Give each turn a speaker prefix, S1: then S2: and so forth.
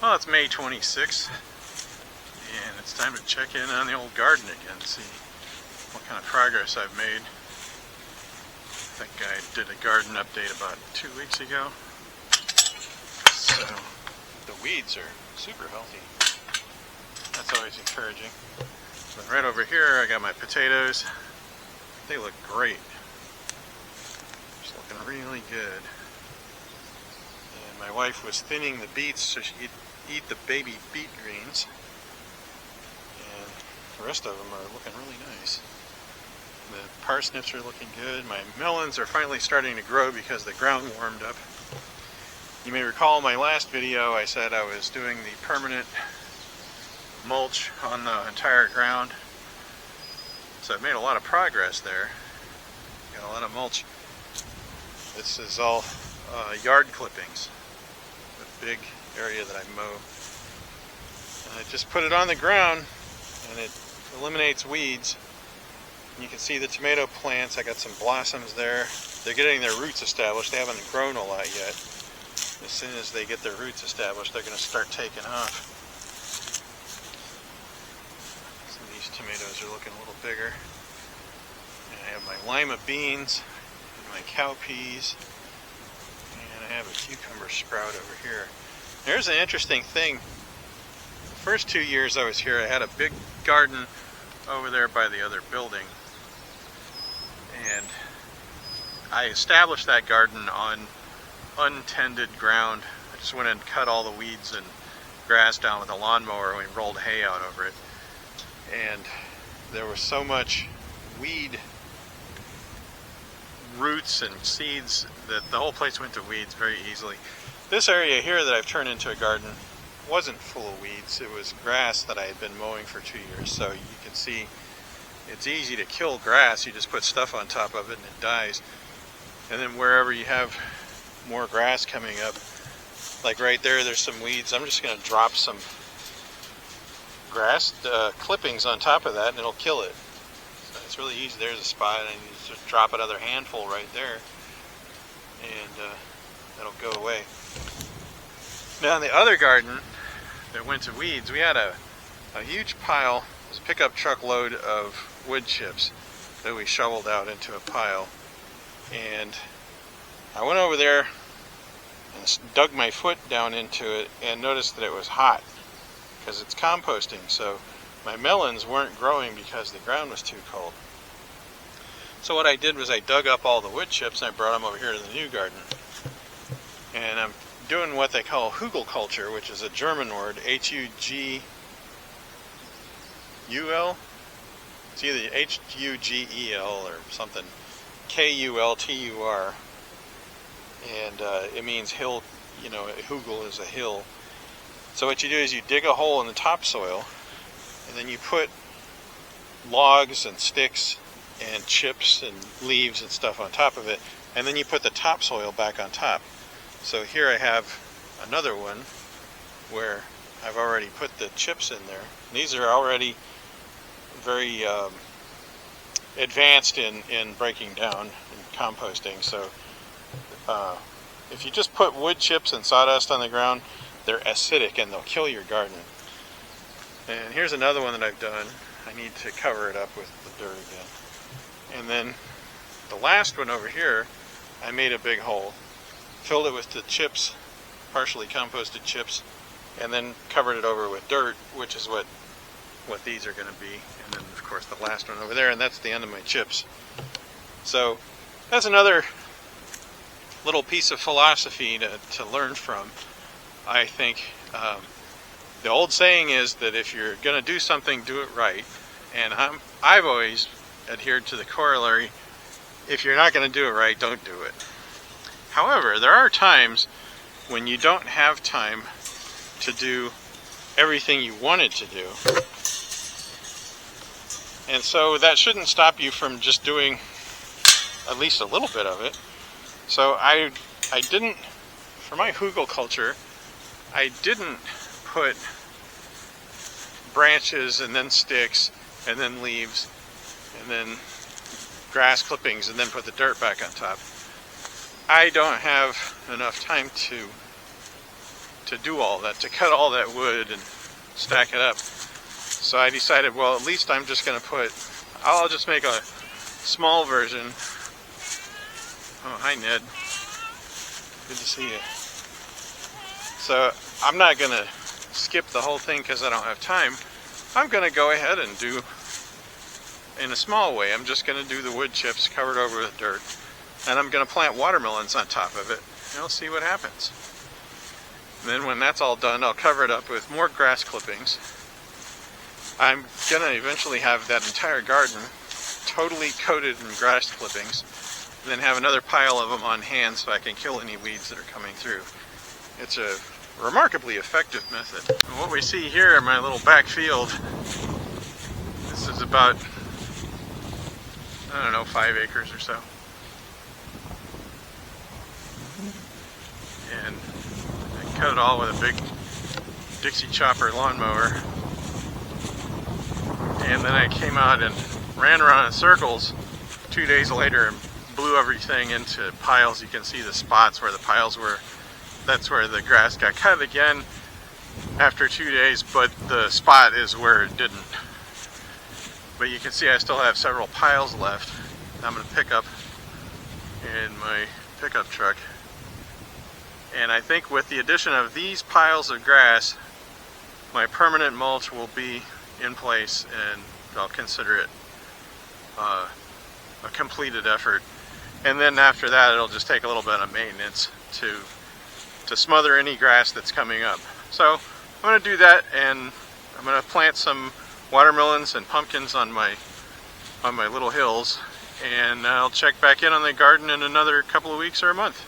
S1: Well, it's May 26th, and it's time to check in on the old garden again, see what kind of progress I've made. I think I did a garden update about 2 weeks ago. So, the weeds are super healthy. That's always encouraging. But right over here, I got my potatoes. They look great. Just looking really good. And my wife was thinning the beets so she could eat the baby beet greens, and the rest of them are looking really nice. The parsnips are looking good. My melons are finally starting to grow because the ground warmed up. You may recall in my last video I said I was doing the permanent mulch on the entire ground, so I've made a lot of progress there. Got a lot of mulch. This is all yard clippings, the big area that I mow. And I just put it on the ground and it eliminates weeds. And you can see the tomato plants. I got some blossoms there. They're getting their roots established. They haven't grown a lot yet. As soon as they get their roots established, they're going to start taking off. Some of these tomatoes are looking a little bigger. And I have my lima beans and my cow peas. And I have a cucumber sprout over here. There's an interesting thing. The first 2 years I was here, I had a big garden over there by the other building. And I established that garden on untended ground. I just went and cut all the weeds and grass down with a lawnmower and we rolled hay out over it. And there was so much weed roots and seeds that the whole place went to weeds very easily. This area here that I've turned into a garden wasn't full of weeds. It was grass that I had been mowing for 2 years. So you can see it's easy to kill grass. You just put stuff on top of it and it dies. And then wherever you have more grass coming up, like right there, there's some weeds. I'm just going to drop some grass clippings on top of that and it'll kill it. So it's really easy. There's a spot and you just drop another handful right there and that'll go away. Now in the other garden that went to weeds, we had a huge pile, it was a pickup truck load of wood chips that we shoveled out into a pile. And I went over there and dug my foot down into it and noticed that it was hot because it's composting. So my melons weren't growing because the ground was too cold. So what I did was I dug up all the wood chips and I brought them over here to the new garden. And I'm doing what they call hugelkultur, which is a German word, H-U-G-U-L. It's either H-U-G-E-L or something, K-U-L-T-U-R. And it means hill, you know, hugel is a hill. So what you do is you dig a hole in the topsoil, and then you put logs and sticks and chips and leaves and stuff on top of it, and then you put the topsoil back on top. So here I have another one where I've already put the chips in there. These are already very advanced in breaking down and composting. So if you just put wood chips and sawdust on the ground, they're acidic and they'll kill your garden. And here's another one that I've done. I need to cover it up with the dirt again. And then the last one over here, I made a big hole, filled it with the chips, partially composted chips, and then covered it over with dirt, which is what these are going to be. And then of course the last one over there, and that's the end of my chips. So that's another little piece of philosophy to learn from. I think the old saying is that if you're going to do something, do it right. And I've always adhered to the corollary, if you're not going to do it right, don't do it. However, there are times when you don't have time to do everything you wanted to do. And so that shouldn't stop you from just doing at least a little bit of it. So I didn't, for my hugelkultur, I didn't put branches and then sticks and then leaves and then grass clippings and then put the dirt back on top. I don't have enough time to to do all that, to cut all that wood and stack it up. So I decided, well, at least I'm just going to I'll just make a small version. Oh, hi Ned. Good to see you. So I'm not going to skip the whole thing because I don't have time. I'm going to go ahead and do in a small way. I'm just going to do the wood chips covered over with dirt. And I'm going to plant watermelons on top of it. And I'll see what happens. And then when that's all done, I'll cover it up with more grass clippings. I'm going to eventually have that entire garden totally coated in grass clippings. And then have another pile of them on hand so I can kill any weeds that are coming through. It's a remarkably effective method. And what we see here in my little back field, this is about, I don't know, 5 acres or so. And I cut it all with a big Dixie chopper lawnmower. And then I came out and ran around in circles 2 days later and blew everything into piles. You can see the spots where the piles were. That's where the grass got cut again after 2 days, but the spot is where it didn't. But you can see I still have several piles left. I'm going to pick up in my pickup truck. And I think with the addition of these piles of grass, my permanent mulch will be in place, and I'll consider it a completed effort. And then after that, it'll just take a little bit of maintenance to smother any grass that's coming up. So I'm going to do that, and I'm going to plant some watermelons and pumpkins on my little hills, and I'll check back in on the garden in another couple of weeks or a month.